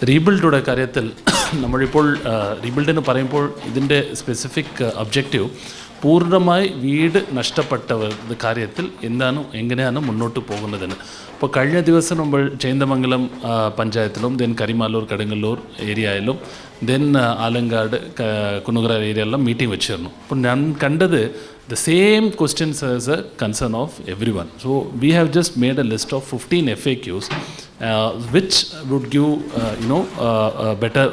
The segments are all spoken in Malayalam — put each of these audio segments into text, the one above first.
റീബിൽഡുടെ കാര്യത്തിൽ നമ്മളിപ്പോൾ റീബിൽഡിന് പറയുമ്പോൾ ഇതിൻ്റെ സ്പെസിഫിക് ഒബ്ജക്റ്റീവ് പൂർണ്ണമായി വീട് നഷ്ടപ്പെട്ടവരുടെ കാര്യത്തിൽ എങ്ങനെയാണ് മുന്നോട്ട് പോകുന്നതെന്ന്. അപ്പോൾ കഴിഞ്ഞ ദിവസം നമ്മൾ ചേന്ദമംഗലം പഞ്ചായത്തിലും ദെൻ കരിമാലൂർ കടുങ്ങല്ലൂർ ഏരിയയിലും ദെൻ ആലങ്കാട് കുന്നുകര ഏരിയയിലെല്ലാം മീറ്റിംഗ് വെച്ചിരുന്നു. അപ്പോൾ ഞാൻ കണ്ടത് the same questions as a concern of everyone. So we have just made a list of 15 FAQs which would give better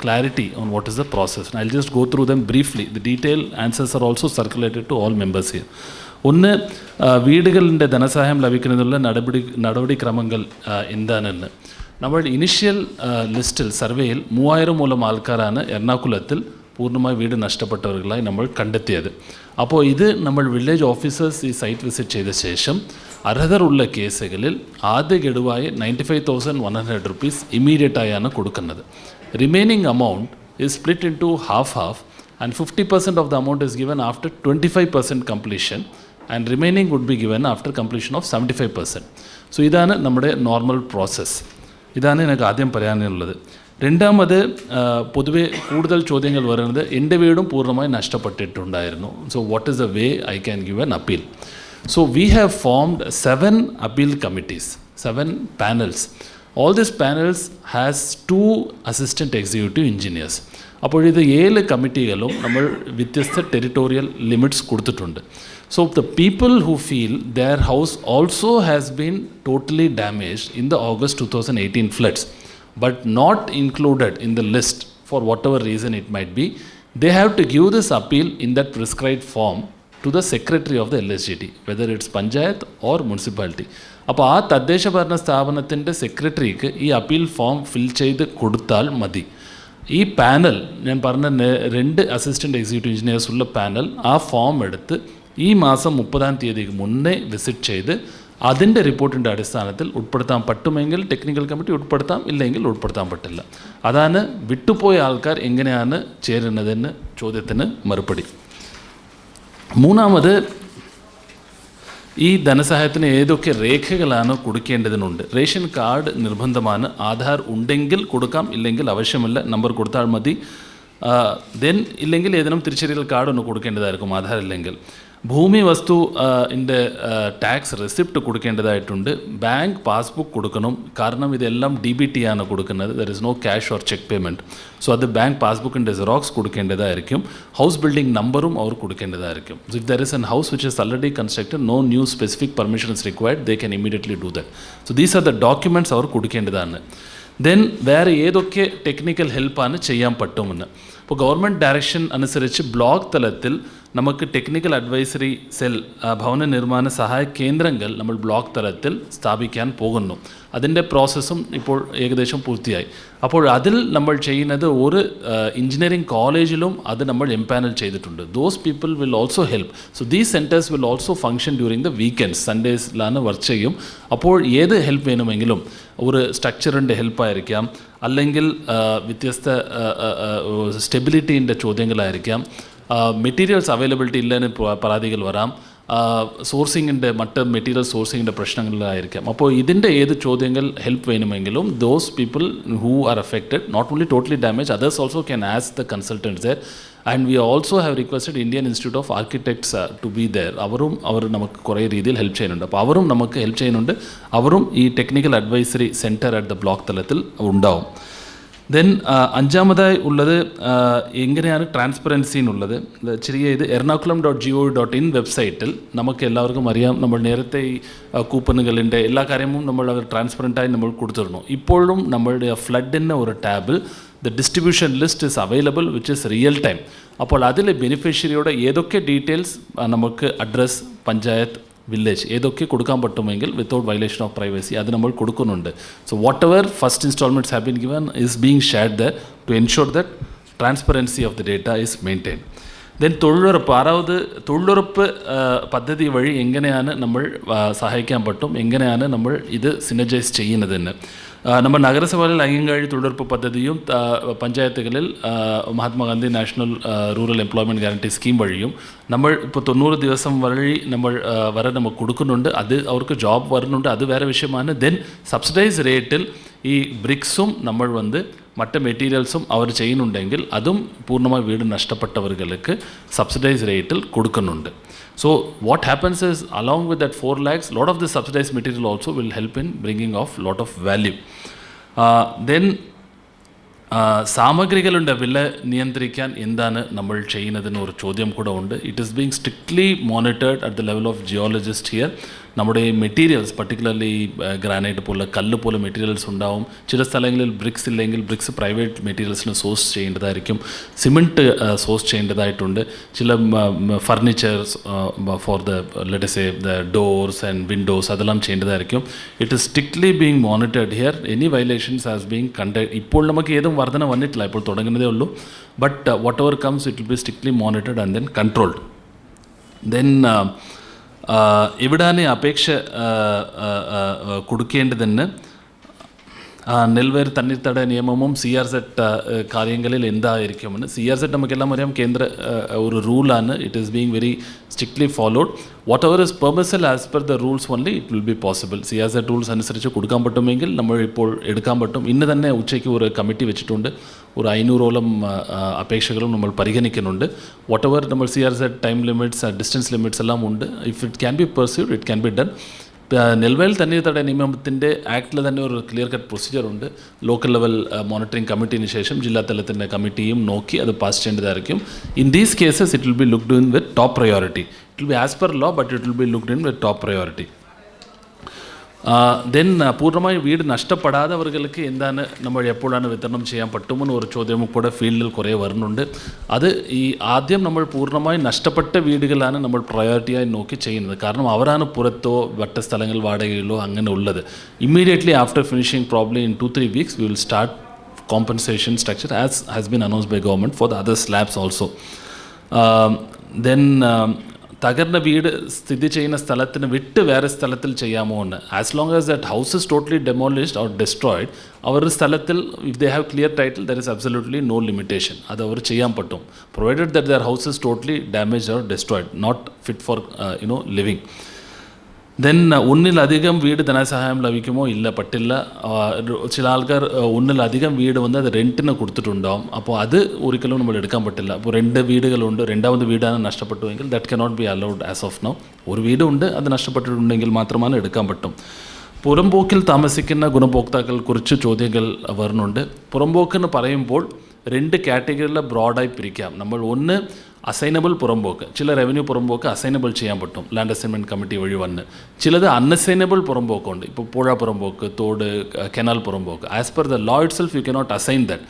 clarity on what is the process. And I'll just go through them briefly. The detailed answers are also circulated to all members here. ഒന്ന്, വീടുകളുടെ ധനസഹായം ലഭിക്കുന്നതിനുള്ള നടപടിക്രമങ്ങൾ എന്താണെന്ന്. നമ്മൾ ഇനിഷ്യൽ ലിസ്റ്റിൽ സർവേയിൽ 3000 ആൾക്കാരാണ് എറണാകുളത്തിൽ പൂർണ്ണമായി വീട് നഷ്ടപ്പെട്ടവർകളായി നമ്മൾ കണ്ടെത്തിയത്. അപ്പോൾ ഇത് നമ്മൾ വില്ലേജ് ഓഫീസേഴ്സ് ഈ സൈറ്റ് വിസിറ്റ് ചെയ്ത ശേഷം അർഹതയുള്ള കേസുകളിൽ ആദ്യ ഗഡുവായി 95,100 rupees ഇമ്മീഡിയറ്റായാണ് കൊടുക്കുന്നത്. Remaining amount is split into half and 50% of the amount is given after 25% completion and remaining would be given after completion of 75%. So ഇതാണ് നമ്മുടെ നോർമൽ പ്രോസസ്സ്. ഇതാണ് എനിക്ക് ആദ്യം പറയാനുള്ളത്. രണ്ടാമത്, പൊതുവെ കൂടുതൽ ചോദ്യങ്ങൾ വരുന്നത് എൻ്റെ വീടും പൂർണ്ണമായി നഷ്ടപ്പെട്ടിട്ടുണ്ടായിരുന്നു. So what is the way I can give an appeal? So we have formed 7 appeal committees, 7 panels. All these panels has 2 assistant executive engineers. അപ്പോൾ ഇത് 7 കമ്മിറ്റികളും നമ്മൾ വ്യത്യസ്ത ടെറിട്ടോറിയൽ ലിമിറ്റ്സ് കൊടുത്തിട്ടുണ്ട്. So the people who feel their house also has been totally damaged in the August 2018 floods but not included in the list for whatever reason it might be, they have to give this appeal in that prescribed form to the secretary of the LSGD, whether it's panchayat or municipality. അപ്പോൾ ആ തദ്ദേശ ഭരണ സ്ഥാപനത്തിൻ്റെ സെക്രട്ടറിക്ക് ഈ അപ്പീൽ ഫോം ഫിൽ ചെയ്ത് കൊടുത്താൽ മതി. ഈ പാനൽ, ഞാൻ പറഞ്ഞ 2 അസിസ്റ്റൻറ്റ് എക്സിക്യൂട്ടീവ് എഞ്ചിനീയേഴ്സ് ഉള്ള പാനൽ ആ ഫോം എടുത്ത് ഈ മാസം 30-ാം തീയതിക്ക് മുന്നേ വിസിറ്റ് ചെയ്ത് അതിൻ്റെ റിപ്പോർട്ടിൻ്റെ അടിസ്ഥാനത്തിൽ ഉൾപ്പെടുത്താൻ പറ്റുമെങ്കിൽ ടെക്നിക്കൽ കമ്മിറ്റി ഉൾപ്പെടുത്താം, ഇല്ലെങ്കിൽ ഉൾപ്പെടുത്താൻ പറ്റില്ല. അതാണ് വിട്ടുപോയ ആൾക്കാർ എങ്ങനെയാണ് ചേരുന്നതെന്ന് ചോദ്യത്തിന് മറുപടി. മൂന്നാമത്, ഈ ധനസഹായത്തിന് ഏതൊക്കെ രേഖകളാണ് കൊടുക്കേണ്ടതിനുണ്ട്. റേഷൻ കാർഡ് നിർബന്ധമാണ്. ആധാർ ഉണ്ടെങ്കിൽ കൊടുക്കാം, ഇല്ലെങ്കിൽ ആവശ്യമില്ല, നമ്പർ കൊടുത്താൽ മതി. ദെൻ ഇല്ലെങ്കിൽ ഏതെങ്കിലും തിരിച്ചറിയൽ കാർഡ് ഒന്ന് കൊടുക്കേണ്ടതായിരിക്കും ആധാർ ഇല്ലെങ്കിൽ. ഭൂമി വസ്തു ടാക്സ് റെസിപ്റ്റ് കൊടുക്കേണ്ടതായിട്ടുണ്ട്. ബാങ്ക് പാസ്ബുക്ക് കൊടുക്കണം, കാരണം ഇതെല്ലാം DBT ആണ് കൊടുക്കുന്നത്. There is no cash or cheque payment. So അത് ബാങ്ക് പാസ്ബുക്കിൻ്റെ സെറോക്സ് കൊടുക്കേണ്ടതായിരിക്കും. ഹൗസ് ബിൽഡിംഗ് നമ്പറും അവർ കൊടുക്കേണ്ടതായിരിക്കും. So if there is an house which is already constructed, no new specific permission is required, they can immediately do that. So these are the documents അവർ കൊടുക്കേണ്ടതാണ്. ദെൻ വേറെ ഏതൊക്കെ ടെക്നിക്കൽ ഹെൽപ്പാണ് ചെയ്യാൻ പറ്റുമെന്ന്. ഇപ്പോൾ ഗവൺമെൻറ് ഡയറക്ഷൻ അനുസരിച്ച് ബ്ലോക്ക് തലത്തിൽ നമുക്ക് ടെക്നിക്കൽ അഡ്വൈസറി സെൽ, ഭവന നിർമ്മാണ സഹായ കേന്ദ്രങ്ങൾ നമ്മൾ ബ്ലോക്ക് തലത്തിൽ സ്ഥാപിക്കാൻ പോകുന്നു. അതിൻ്റെ പ്രോസസ്സും ഇപ്പോൾ ഏകദേശം പൂർത്തിയായി. അപ്പോൾ അതിൽ നമ്മൾ ചെയ്യുന്നത് ഒരു എഞ്ചിനീയറിംഗ് കോളേജിലും അത് നമ്മൾ എംപാനൽ ചെയ്തിട്ടുണ്ട്. Those people will also help. So these centres will also function during the weekends, സൺഡേസിലാണ് വർക്ക് ചെയ്യും. അപ്പോൾ ഏത് ഹെൽപ്പ് വേണമെങ്കിലും, ഒരു സ്ട്രക്ചറിൻ്റെ ഹെൽപ്പായിരിക്കാം, അല്ലെങ്കിൽ വ്യത്യസ്ത സ്റ്റെബിലിറ്റീൻ്റെ ചോദ്യങ്ങളായിരിക്കാം, മെറ്റീരിയൽസ് അവൈലബിലിറ്റി ഇല്ലെന്ന് പരാതികൾ വരാം, സോഴ്സിങ്ങിൻ്റെ മെറ്റീരിയൽ സോഴ്സിങ്ങിൻ്റെ പ്രശ്നങ്ങളിലായിരിക്കാം. അപ്പോൾ ഇതിൻ്റെ ഏത് ചോദ്യങ്ങൾ ഹെൽപ്പ് വേണമെങ്കിലും those people who are affected, not only totally damage, others also can ask the consultants there. And we also have requested Indian Institute of Architects to be there. അവർ നമുക്ക് കുറേ രീതിയിൽ ഹെൽപ്പ് ചെയ്യുന്നുണ്ട്. അപ്പോൾ അവരും നമുക്ക് ഹെൽപ്പ് ചെയ്യുന്നുണ്ട്. അവരും ഈ technical advisory centre at the block തലത്തിൽ ഉണ്ടാവും. ദെൻ അഞ്ചാമതായി ഉള്ളത് എങ്ങനെയാണ് ട്രാൻസ്പെറൻസി എന്നുള്ളത്. ചെറിയ ഇത് ernakulam.gov.in വെബ്സൈറ്റിൽ നമുക്ക് എല്ലാവർക്കും അറിയാം, നമ്മൾ നേരത്തെ ഈ കൂപ്പണുകളിൻ്റെ എല്ലാ കാര്യവും നമ്മൾ അത് ട്രാൻസ്പെറൻറ്റായി നമ്മൾ കൊടുത്തിരുന്നു. ഇപ്പോഴും നമ്മളുടെ ഫ്ലഡിൻ്റെ ഒരു ടാബിൽ the distribution list is available which is real time. അപ്പോൾ അതിൽ ബെനിഫിഷ്യറിയുടെ ഏതൊക്കെ ഡീറ്റെയിൽസ് നമുക്ക് അഡ്രസ്, പഞ്ചായത്ത്, വില്ലേജ് ഏതൊക്കെ കൊടുക്കാൻ പറ്റുമെങ്കിൽ വിത്തൗട്ട് വയലേഷൻ ഓഫ് പ്രൈവസി അത് നമ്മൾ കൊടുക്കുന്നുണ്ട്. So whatever first installments have been given is being shared there to ensure that transparency of the data is maintain. Then തൊഴിലുറപ്പ് പദ്ധതി വഴി എങ്ങനെയാണ് നമ്മൾ സഹായിക്കാൻ പറ്റും, എങ്ങനെയാണ് നമ്മൾ ഇത് സിനർജൈസ് ചെയ്യുന്നതെന്ന്. നമ്മൾ നഗരസഭകളിൽ അംഗീകാരി തൊഴിലുറപ്പ് പദ്ധതിയും പഞ്ചായത്തുകളിൽ Mahatma Gandhi national rural employment guarantee scheme വഴിയും നമ്മൾ ഇപ്പോൾ 90 ദിവസം വഴി വരെ നമുക്ക് കൊടുക്കുന്നുണ്ട്. അത് അവർക്ക് ജോബ് വരുന്നുണ്ട്, അത് വേറെ വിഷയമാണ്. ദെൻ സബ്സിഡൈസ് റേറ്റിൽ ഈ ബ്രിക്സും നമ്മൾ മറ്റ് മെറ്റീരിയൽസും അവർ ചെയ്യുന്നുണ്ടെങ്കിൽ അതും പൂർണ്ണമായി വീട് നഷ്ടപ്പെട്ടവർക്ക് സബ്സിഡൈസ് റേറ്റിൽ കൊടുക്കുന്നുണ്ട്. So what happens is, along with that 4 lakhs, lot of the subsidized material also will help in bringing off lot of value. Then സാമഗ്രികളുടെ വില നിയന്ത്രിക്കാൻ എന്താണ് നമ്മൾ ചെയ്യുന്നതെന്ന് ഒരു ചോദ്യം കൂടെ ഉണ്ട്. It is being strictly monitored at the level of geologist here. നമ്മുടെ മെറ്റീരിയൽസ്, പർട്ടിക്കുലർലി ഗ്രാനൈറ്റ് പോലെ കല്ല് പോലെ മെറ്റീരിയൽസ് ഉണ്ടാവും. ചില സ്ഥലങ്ങളിൽ ബ്രിക്സ് ഇല്ലെങ്കിൽ ബ്രിക്സ് പ്രൈവറ്റ് മെറ്റീരിയൽസിന് സോഴ്സ് ചെയ്യേണ്ടതായിരിക്കും. സിമെൻറ്റ് സോഴ്സ് ചെയ്യേണ്ടതായിട്ടുണ്ട്. ചില furnitures for the let say the doors and windows അതെല്ലാം ചെയ്യേണ്ടതായിരിക്കും. It is strictly being monitored here. Any violations has being conduct. ഇപ്പോൾ നമുക്ക് ഏതും വർധന വന്നിട്ടില്ല, ഇപ്പോൾ തുടങ്ങുന്നതേ ഉള്ളൂ. But what ever comes it will B strictly monitored and then controlled. Then എവിടാണ് അപേക്ഷ കൊടുക്കേണ്ടതെന്ന് നെൽവേർ തണ്ണീർത്തട നിയമവും CRZ കാര്യങ്ങളിൽ എന്തായിരിക്കുമെന്ന്. CRZ നമുക്കെല്ലാം അറിയാം, കേന്ദ്ര ഒരു റൂളാണ്. It is being very strictly followed. What ever is permissible as per the rules only it will be possible. CRZ rules അനുസരിച്ച് കൊടുക്കാൻ പറ്റുമെങ്കിൽ നമ്മൾ ഇപ്പോൾ എടുക്കാൻ പറ്റും. ഇന്ന് തന്നെ ഉച്ചയ്ക്ക് ഒരു കമ്മിറ്റി വെച്ചിട്ടുണ്ട്. ഒരു 500ഓളം അപേക്ഷകളും നമ്മൾ പരിഗണിക്കുന്നുണ്ട്. വാട്ട് എവർ നമ്മൾ CRZ time limits, distance limits എല്ലാം ഉണ്ട്. If it can be pursued it can be done. നെൽവേൽ തണ്ണീർത്തട നിയമത്തിൻ്റെ ആക്ടിൽ തന്നെ ഒരു ക്ലിയർ കട്ട് പ്രൊസീജിയർ ഉണ്ട്. ലോക്കൽ ലെവൽ മോണിറ്ററിംഗ് കമ്മിറ്റിന് ശേഷം ജില്ലാ തലത്തിൻ്റെ കമ്മിറ്റിയും നോക്കി അത് പാസ് ചെയ്യേണ്ടതായിരിക്കും. In these cases it will be looked in with top priority. It will be as per law, but it will be looked in with top priority. Then പൂർണ്ണമായി വീട് നഷ്ടപ്പെടാത്തവർക്ക് എന്താണ് നമ്മൾ എപ്പോഴാണ് വിതരണം ചെയ്യാൻ പറ്റുമെന്ന് ഒരു ചോദ്യവും കൂടെ ഫീൽഡിൽ കുറേ വരുന്നുണ്ട്. അത് ഈ ആദ്യം നമ്മൾ പൂർണ്ണമായി നഷ്ടപ്പെട്ട വീടുകളാണ് നമ്മൾ പ്രയോറിറ്റിയായി നോക്കി ചെയ്യുന്നത്. കാരണം അവരാണ് പുറത്തോ മറ്റ് സ്ഥലങ്ങൾ വാടകയിലോ അങ്ങനെ ഉള്ളത്. Immediately after finishing probably in 2-3 weeks we will start compensation structure as has been announced by government for the other slabs also. Then തകർന്ന വീട് സ്ഥിതി ചെയ്യുന്ന സ്ഥലത്തിന് വിട്ട് വേറെ സ്ഥലത്തിൽ ചെയ്യാമോ എന്ന്. As long as that house is totally demolished or destroyed, അവരുടെ സ്ഥലത്തിൽ if they have clear title there is absolutely no limitation. അത് അവർ ചെയ്യാൻ പറ്റും, provided that their house is totally damage or destroyed, not fit for living. Then ഒന്നിലധികം വീട് ധനസഹായം ലഭിക്കുമോ? ഇല്ല, പറ്റില്ല. ചില ആൾക്കാർ ഒന്നിലധികം വീട് അത് റെൻറ്റിന് കൊടുത്തിട്ടുണ്ടാവും. അപ്പോൾ അത് ഒരിക്കലും നമ്മൾ എടുക്കാൻ പറ്റില്ല. അപ്പോൾ 2 വീടുകളുണ്ട്, രണ്ടാമത് വീടാണ് നഷ്ടപ്പെട്ടുവെങ്കിൽ that cannot be allowed as of now. ഒരു വീടുണ്ട്, അത് നഷ്ടപ്പെട്ടിട്ടുണ്ടെങ്കിൽ മാത്രമാണ് എടുക്കാൻ പറ്റും. പുറംപോക്കിൽ താമസിക്കുന്ന ഗുണഭോക്താക്കളെക്കുറിച്ച് ചോദ്യങ്ങൾ വരുന്നുണ്ട്. പുറംപോക്കെന്ന് പറയുമ്പോൾ 2 കാറ്റഗറിയിൽ ബ്രോഡായി പിരിക്കാം. നമ്മൾ ഒന്ന് അസൈനബിൾ പുറംപോക്ക്. ചില റവന്യൂ പുറംപോക്ക് അസൈനബിൾ ചെയ്യാൻ പറ്റും ലാൻഡ് അസൈൻമെൻറ്റ് കമ്മിറ്റി വഴി വന്ന്. ചിലത് അൺഅസൈനബിൾ പുറംപോക്കുണ്ട്. ഇപ്പോൾ പുഴ പുറംപോക്ക്, തോട്, കനാൽ പുറംപോക്ക്. As per the law itself you cannot assign that.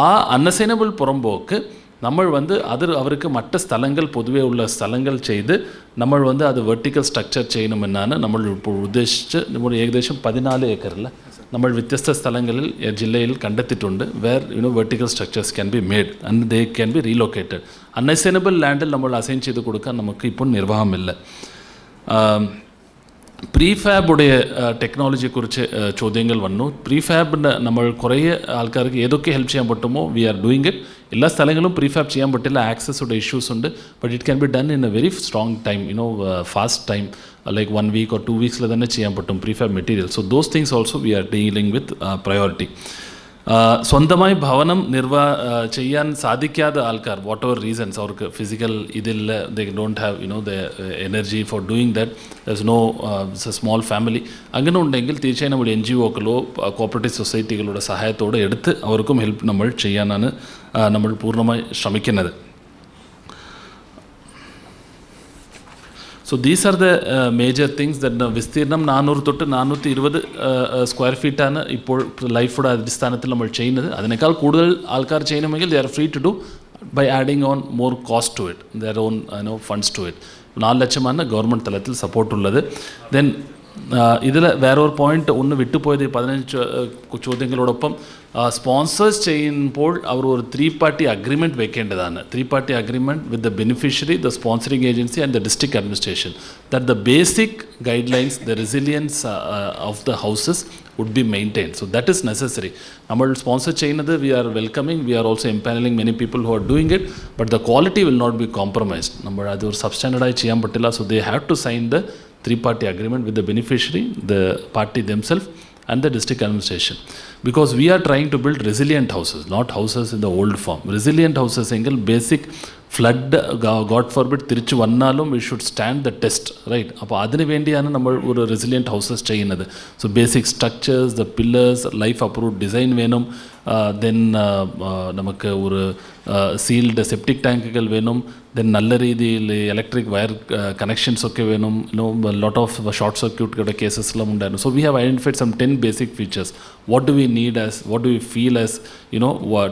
ആ അൺഅസൈനബിൾ പുറംപോക്ക് നമ്മൾ അത് അവർക്ക് മറ്റ് സ്ഥലങ്ങൾ പൊതുവേ ഉള്ള സ്ഥലങ്ങൾ ചെയ്ത് നമ്മൾ അത് വെർട്ടിക്കൽ സ്ട്രക്ചർ ചെയ്യണമെന്നാണ് നമ്മൾ ഇപ്പോൾ ഉദ്ദേശിച്ച്. നമ്മൾ ഏകദേശം 14 ഏക്കറിൽ നമ്മൾ വ്യത്യസ്ത സ്ഥലങ്ങളിൽ ജില്ലയിൽ കണ്ടെത്തിയിട്ടുണ്ട്. Where vertical structures can be made and they can be relocated. Unassignable ലാൻഡിൽ നമ്മൾ അസൈൻ ചെയ്ത് കൊടുക്കാൻ നമുക്ക് ഇപ്പോൾ നിർവാഹമില്ല. പ്രീഫാബുടെ ടെക്നോളജിയെക്കുറിച്ച് ചോദ്യങ്ങൾ വന്നു. പ്രീഫാബിൻ്റെ നമ്മൾ കുറേ ആൾക്കാർക്ക് ഏതൊക്കെ ഹെൽപ്പ് ചെയ്യാൻ പറ്റുമോ വി ആർ ഡൂയിങ് ഇറ്റ്. എല്ലാ സ്ഥലങ്ങളും പ്രീഫാബ് ചെയ്യാൻ പറ്റില്ല, ആക്സസുടെ ഇഷ്യൂസ് ഉണ്ട്. But it can be done in a very strong time, fast time, like 1 week or 2 weeks തന്നെ ചെയ്യാൻ പറ്റും prefab material. So those things also we are dealing with priority. സ്വന്തമായി ഭവനം ചെയ്യാൻ സാധിക്കാത്ത ആൾക്കാർ, വാട്ട് എവർ റീസൺസ്, അവർക്ക് ഫിസിക്കൽ ഇതില്ല, they don't have the energy for doing that, there's no small family, അങ്ങനെ ഉണ്ടെങ്കിൽ തീർച്ചയായും നമ്മൾ NGO-കളോ കോപ്പറേറ്റീവ് സൊസൈറ്റികളുടെ സഹായത്തോടെ എടുത്ത് അവർക്കും ഹെൽപ്പ് നമ്മൾ ചെയ്യാനാണ് നമ്മൾ പൂർണ്ണമായി ശ്രമിക്കുന്നത്. So these are the major things that വിസ്തീർണം 400 തൊട്ട് 420 സ്ക്വയർ ഫീറ്റാണ് ഇപ്പോൾ ലൈഫുടെ അടിസ്ഥാനത്തിൽ നമ്മൾ ചെയ്യുന്നത്. അതിനേക്കാൾ കൂടുതൽ ആൾക്കാർ ചെയ്യണമെങ്കിൽ they are free to do by adding on more cost to it, their own funds to it. 4 ലക്ഷമാണ് ഗവൺമെൻറ് തലത്തിൽ സപ്പോർട്ടുള്ളത്. ദെൻ ഇതിൽ വേറെ ഒരു പോയിന്റ് ഒന്ന് വിട്ടുപോയത് 15 ചോദ്യങ്ങളോടൊപ്പം സ്പോൺസേഴ്സ് ചെയ്യുമ്പോൾ അവർ ഒരു 3-party അഗ്രിമെൻറ്റ് വെക്കേണ്ടതാണ്. 3-party agreement with the beneficiary, the sponsoring agency and the district administration, that the basic guidelines, the resilience of the houses would be maintained. So that is necessary. നമ്മൾ സ്പോൺസർ ചെയ്യുന്നത് we are welcoming, we are also empaneling many people who are doing it, but the quality will not be compromised. നമ്മൾ അത് ഒരു സബ്സ്റ്റാൻഡേർഡായി ചെയ്യാൻ പറ്റില്ല. So they have to sign the 3-party agreement with the beneficiary, the party themselves and the district administration, because we are trying to build resilient houses, not houses in the old form. Resilient houses എങ്കിൽ basic ഫ്ലഡ് ഗോഡ് ഫോർബിഡ് തിരിച്ചു വന്നാലും we should stand the test, right? അപ്പോൾ അതിന് വേണ്ടിയാണ് നമ്മൾ ഒരു റെസിലിയൻറ്റ് ഹൗസസ് ചെയ്യുന്നത്. So basic structures, the pillars, life approved design വേണം, ദെൻ നമുക്ക് ഒരു സീൽഡ് സെപ്റ്റിക് ടാങ്കുകൾ വേണം, ദെൻ നല്ല രീതിയിൽ ഇലക്ട്രിക് വയർ കണക്ഷൻസ് ഒക്കെ വേണം, ലോട്ട് ഓഫ് ഷോർട്ട് സർക്യൂട്ട് കേസസിലും ഉണ്ടായിരുന്നു. So we have identified some 10 basic features. What do we need as, what do we feel as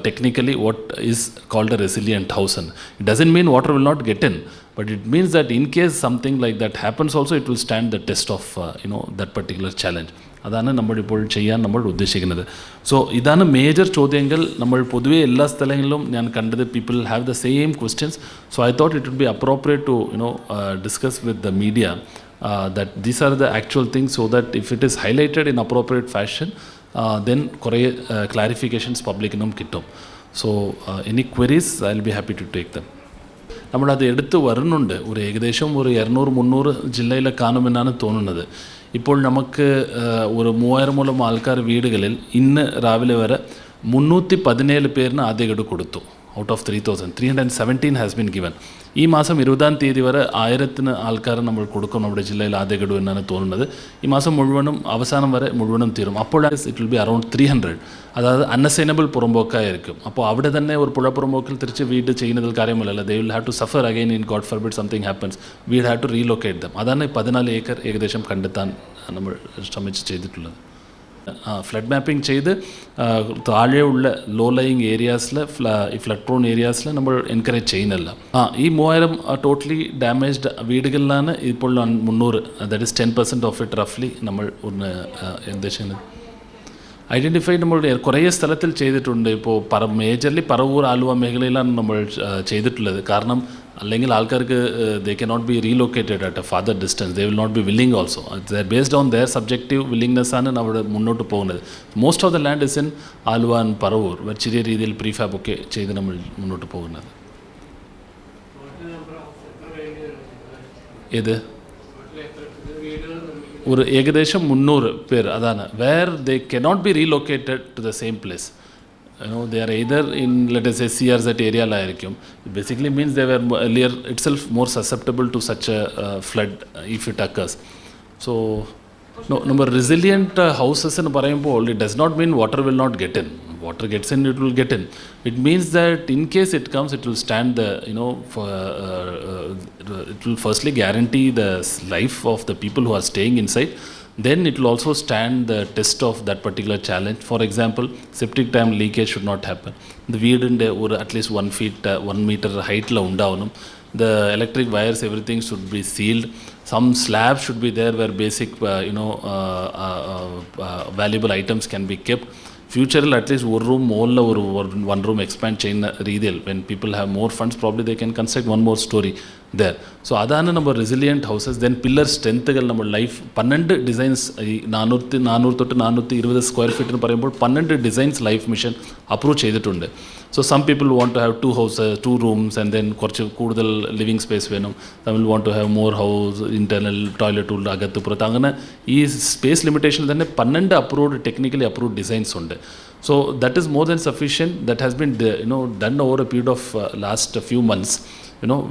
technically what is called a resilient house. And it doesn't mean water will not get in, but it means that in case something like that happens also, it will stand the test of that particular challenge. അതാണ് നമ്മളിപ്പോൾ ചെയ്യാൻ നമ്മൾ ഉദ്ദേശിക്കുന്നത്. സോ ഇതാണ് മേജർ ചോദ്യങ്ങൾ. നമ്മൾ പൊതുവെ എല്ലാ സ്ഥലങ്ങളിലും ഞാൻ കണ്ടത് people have the same questions. So I thought it would be appropriate to discuss with the media that these are the actual things, so that if it is highlighted in appropriate fashion, then കുറേ ക്ലാരിഫിക്കേഷൻസ് പബ്ലിക്കിനും കിട്ടും. So any queries I will be happy to take them. നമ്മളത് എടുത്ത് വരുന്നുണ്ട്. ഒരു ഏകദേശം ഒരു 200-300 ജില്ലയിലെ കാണുമെന്നാണ് തോന്നുന്നത്. ഇപ്പോൾ നമുക്ക് ഒരു 3000 ആൾക്കാർ വീടുകളിൽ ഇന്ന് രാവിലെ വരെ 317 പേരിന് ആദ്യ ഗഡു കൊടുത്തു. Out of 3,317 has been given. ഈ മാസം 20-ാം തീയതി വരെ 1000 ആൾക്കാർ നമ്മൾ കൊടുക്കും നമ്മുടെ ജില്ലയിൽ ആദ്യ ഗഡു എന്നാണ് തോന്നുന്നത്. ഈ മാസം മുഴുവനും അവസാനം വരെ മുഴുവനും തീരും. അപ്പോൾ ഇറ്റ് വിൽ ബി അറൗണ്ട് 300. അതായത് അൺഅസൈനബിൾ പുറമ്പോക്കായിരിക്കും. അപ്പോൾ അവിടെ തന്നെ ഒരു പുഴ പുറമ്പോക്കിൽ തിരിച്ച് വീട് ചെയ്യുന്നതിൽ കാര്യമല്ലല്ലോ. They will have to suffer again in God forbid something happens. We have to relocate them. അതാണ് 14 ഏക്കർ ഏകദേശം കണ്ടെത്താൻ നമ്മൾ ശ്രമിച്ച് ചെയ്തിട്ടുള്ളത്. ഫ്ലഡ് മാപ്പിംഗ് ചെയ്ത് താഴെയുള്ള ലോ ലയിങ് ഏരിയാസിൽ, ഈ ഫ്ലഡ് പ്രോൺ ഏരിയാസിൽ നമ്മൾ എൻകറേജ് ചെയ്യുന്നില്ല. ഈ 3000 ടോട്ടലി ഡാമേജ്ഡ് വീടുകളിലാണ് ഇപ്പോൾ 300, ദാറ്റ് ഈസ് 10% ഓഫ് ഇറ്റ് റഫ്ലി നമ്മൾ ഒന്ന് ഉദ്ദേശിക്കുന്നത്. ഐഡൻറ്റിഫൈഡ് നമ്മൾ കുറേ സ്ഥലത്തിൽ ചെയ്തിട്ടുണ്ട്. ഇപ്പോൾ മേജർലി പറവൂർ, ആലുവ മേഖലയിലാണ് നമ്മൾ ചെയ്തിട്ടുള്ളത്. കാരണം അല്ലെങ്കിൽ ആൾക്കാർക്ക് they cannot be relocated at a farther distance. They will not be willing also. Based on their subjective willingness ആണ് അവിടെ മുന്നോട്ട് പോകുന്നത്. Most of the land is in Aluva and Paravur. ചെറിയ രീതിയിൽ പ്രീഫാബ് ഒക്കെ ചെയ്ത് നമ്മൾ മുന്നോട്ട് പോകുന്നത്. ഏത് ഒരു ഏകദേശം 300 പേർ. അതാണ് where they cannot be relocated to the same place. They are either in, let us say, CRZ area ലായിരിക്കും. It basically means they were earlier itself more susceptible to such a flood if it occurs. So number resilient houses എന്ന് പറയുമ്പോൾ it does not mean water will not get in. Water gets in, it will get in. It means that in case it comes, it will stand the, it will firstly guarantee the life of the people who are staying inside. Then it will also stand the test of that particular challenge. For example, septic tank leakage should not happen. The വീടിൻ്റെ ഒരു അറ്റ്ലീസ്റ്റ് 1 meter ഹൈറ്റിൽ ഉണ്ടാവണം. The electric wires, everything should be sealed. Some slab should be there where basic valuable items can be kept. ഫ്യൂച്ചറിൽ അറ്റ്ലീസ്റ്റ് ഒരു റൂം മുകളിൽ ഒരു 1 room എക്സ്പാൻഡ് ചെയ്യുന്ന രീതിയിൽ when people have more funds probably they can construct 1 more story there. So അതാണ് നമ്മൾ റെസിലിയൻറ്റ് ഹൗസസ്. ദെൻ പില്ലർ സ്ട്രെങ്ത്തുകൾ നമ്മൾ ലൈഫ് 12 ഡിസൈൻസ്, ഈ 400 തൊട്ട് 420 സ്ക്വയർ ഫീറ്റ് പറയുമ്പോൾ 12 ഡിസൈൻസ് ലൈഫ് മിഷൻ അപ്രൂവ് ചെയ്തിട്ടുണ്ട്. So some people want to have 2 houses, 2 rooms and then കുറച്ച് കൂടുതൽ ലിവിങ് സ്പേസ് വേണം. Some will want to have more house, internal toilet ഉള്ള അകത്ത് പുറത്ത്. അങ്ങനെ ഈ സ്പേസ് ലിമിറ്റേഷൻ തന്നെ 12 അപ്രൂവ്ഡ്, ടെക്നിക്കലി അപ്രൂവ്ഡ് ഡിസൈൻസ് ഉണ്ട്. So that is more than sufficient. That has been done over a period of last few months,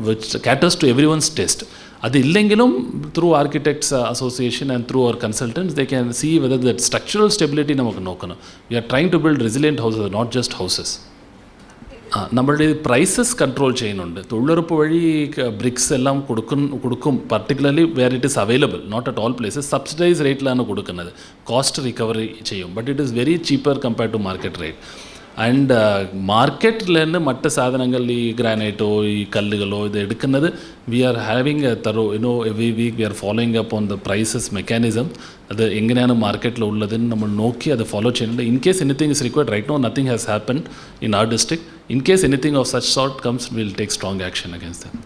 which caters to everyone's taste. Adillengelum through architects association and through our consultants, they can see whether that structural stability namakku nokkana. We are trying to build resilient houses, not just houses. നമ്മളുടെ പ്രൈസസ് കൺട്രോൾ ചെയ്യുന്നുണ്ട്. തൊഴിലുറപ്പ് വഴി ബ്രിക്സ് എല്ലാം കൊടുക്കും particularly where it is available, not at all places. Subsidize റേറ്റിലാണ് കൊടുക്കുന്നത്. കോസ്റ്റ് റിക്കവറി ചെയ്യും, but it is very cheaper compared to market rate. And മാർക്കറ്റിൽ നിന്ന് മറ്റ് സാധനങ്ങൾ ഈ ഗ്രാനൈറ്റോ ഈ കല്ലുകളോ ഇത് എടുക്കുന്നത് we are having a thorough every week we are following up on the prices mechanism. അത് എങ്ങനെയാണ് മാർക്കറ്റിൽ ഉള്ളതെന്ന് നമ്മൾ നോക്കി അത് ഫോളോ ചെയ്യുന്നുണ്ട്. In case anything is required, right no nothing has happen in our district. In case anything of such sort comes will take strong action against them.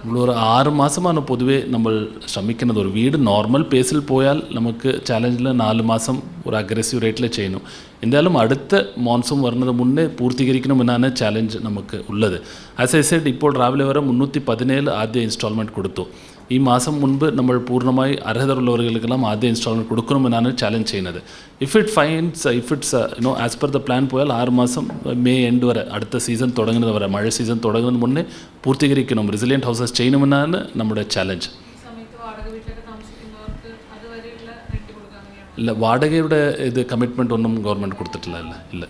നമ്മളൊരു 6 മാസമാണ് പൊതുവേ നമ്മൾ ശ്രമിക്കുന്നത്. ഒരു വീട് നോർമൽ പേസിൽ പോയാൽ നമുക്ക് ചാലഞ്ചിൽ 4 മാസം ഒരു അഗ്രസീവ് റേറ്റിൽ ചെയ്യുന്നു. എന്തായാലും അടുത്ത മോൺസൂൺ വരുന്നത് മുന്നേ പൂർത്തീകരിക്കണമെന്നാണ് ചാലഞ്ച് നമുക്ക് ഉള്ളത്. ആസ് ഐ സെഡ്, ഇപ്പോൾ രാവിലെ വരെ 317 ആദ്യ ഇൻസ്റ്റാൾമെൻറ്റ് കൊടുത്തു. ഈ മാസം മുൻപ് നമ്മൾ പൂർണ്ണമായി അർഹതയുള്ളവർക്കെല്ലാം ആദ്യ ഇൻസ്റ്റാൾമെൻറ്റ് കൊടുക്കണമെന്നാണ് ചാലഞ്ച് ചെയ്യുന്നത്. If it's as per the plan പോയാൽ 6 മാസം മെയ് എൻഡ് വരെ, അടുത്ത സീസൺ തുടങ്ങുന്നത് വരെ, മഴ സീസൺ തുടങ്ങുന്നതിന് മുന്നേ പൂർത്തീകരിക്കണം, റെസിലിയൻറ്റ് ഹൗസസ് ചെയ്യണമെന്നാണ് നമ്മുടെ ചാലഞ്ച്. ഇല്ല, വാടകയുടെ ഇത് കമ്മിറ്റ്മെൻറ്റ് ഒന്നും ഗവൺമെൻറ് കൊടുത്തിട്ടില്ല. ഇല്ല.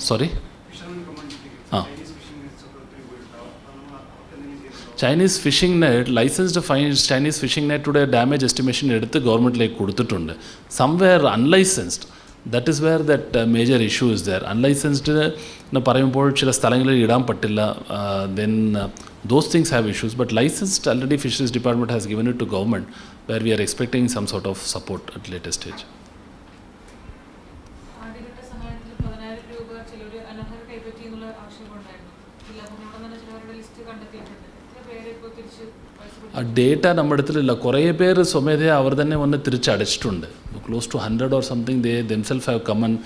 Sorry, Chinese fishing net, licensed Chinese fishing നെറ്റുടെ ഡാമേജ് എസ്റ്റിമേഷൻ എടുത്ത് ഗവൺമെൻറ്റിലേക്ക് കൊടുത്തിട്ടുണ്ട്. Somewhere unlicensed, that is where that major issue is there. Unlicensed എന്ന് പറയുമ്പോൾ ചില സ്ഥലങ്ങളിൽ ഇടാൻ പറ്റില്ല. Then those things have issues, but licensed already fisheries department has given it to government, where we are expecting some sort of support at later stage. ആ ഡേറ്റ നമ്മുടെ അടുത്തിലില്ല. കുറേ പേര് സ്വമേധയാ അവർ തന്നെ വന്ന് തിരിച്ചടച്ചിട്ടുണ്ട്. Close to 100 or something they themselves have come and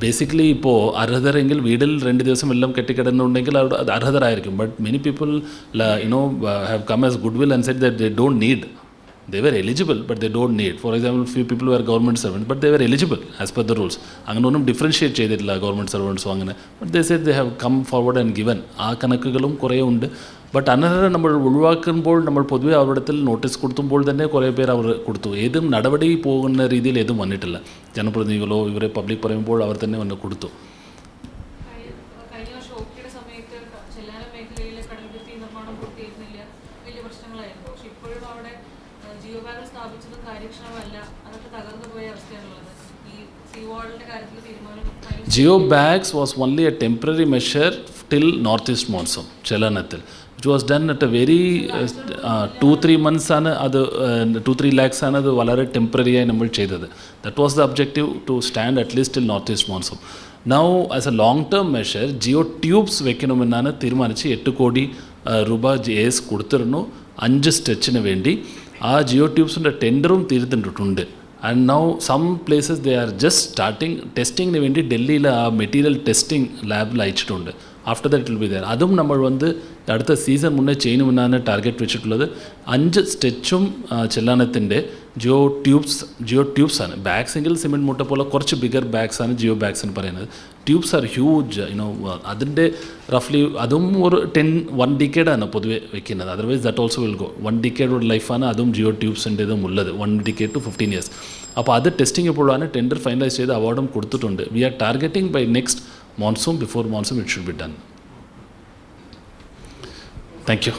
basically ഇപ്പോൾ അർഹതരെങ്കിൽ വീട്ടിൽ 2 ദിവസം എല്ലാം കെട്ടിക്കിടന്നുണ്ടെങ്കിൽ അവർ അർഹതരായിരിക്കും. But many people have come as goodwill and said that they don't need. They were eligible, but they don't need. For example, few people were government servants, but they were eligible as per the rules. അങ്ങനെ ഒന്നും ഡിഫറൻഷിയേറ്റ് ചെയ്തിട്ടില്ല ഗവൺമെൻറ് സർവൻസോ അങ്ങനെ. But they said they have come forward and given. ആ കണക്കുകളും കുറേ ഉണ്ട്. ബട്ട് അനർഹരെ നമ്മൾ ഒഴിവാക്കുമ്പോൾ നമ്മൾ പൊതുവെ അവരുടെ നോട്ടീസ് കൊടുത്തുമ്പോൾ തന്നെ കുറേ പേർ അവർ കൊടുത്തു. ഏതും നടപടി പോകുന്ന രീതിയിൽ ഏതും വന്നിട്ടില്ല. ജനപ്രതിനിധികളോ ഇവരെ പബ്ലിക് പറയുമ്പോൾ അവർ തന്നെ വന്ന് കൊടുത്തു. Geo bags was only a temporary measure till northeast monsoon, Chelanathil, which was done at a very 2-3 months ആണ് അത് 2-3 lakhs ആണ് അത് വളരെ ടെമ്പററി ആയി നമ്മൾ ചെയ്തത്. That was the objective, to stand at least till northeast monsoon. Now as a long term measure, geo tubes വെക്കണമെന്നാണ് തീരുമാനിച്ച് 8 കോടി രൂപ JS കൊടുത്തിരുന്നു 5 സ്റ്റെച്ചിന് വേണ്ടി. ആ ജിയോ ട്യൂബ്സിൻ്റെ ടെൻഡറും തീർത്തിട്ടുണ്ട്. And now some places they are just starting ടെസ്റ്റിങ്ങിന് വേണ്ടി ഡൽഹിയിൽ ആ മെറ്റീരിയൽ ടെസ്റ്റിംഗ് ലാബിൽ അയച്ചിട്ടുണ്ട്. After that will be there. അതും നമ്മൾ അടുത്ത സീസൺ മുന്നേ ചെയ്യുമെന്നാണ് ടാർഗറ്റ് വെച്ചിട്ടുള്ളത്. 5 സ്റ്റെച്ചും ചെല്ലാനത്തിൻ്റെ ജിയോ ട്യൂബ്സ് ആണ്. ബാഗ്സ് എങ്കിൽ സിമെൻറ്റ് മൂട്ട പോലെ കുറച്ച് ബിഗർ ബാഗ്സ് ആണ് ജിയോ ബാഗ്സ് എന്ന് പറയുന്നത്. Tubes are huge. അതിൻ്റെ റഫ്ലി അതും ഒരു 1 ഡിക്കേഡാണ് പൊതുവെ വെക്കുന്നത്. Otherwise that also will go. 1 decade ലൈഫാണ് അതും ജിയോ ട്യൂബ്സിൻ്റെതും ഉള്ളത്. 1 ഡിക്കേഡ് to 15 years. അപ്പോൾ അത് ടെസ്റ്റിംഗ് ഇപ്പോഴാണ്. ടെൻഡർ ഫൈനലൈസ് ചെയ്ത് അവാർഡും കൊടുത്തിട്ടുണ്ട്. We are targeting by next monsoon, before monsoon it should be done. Thank you.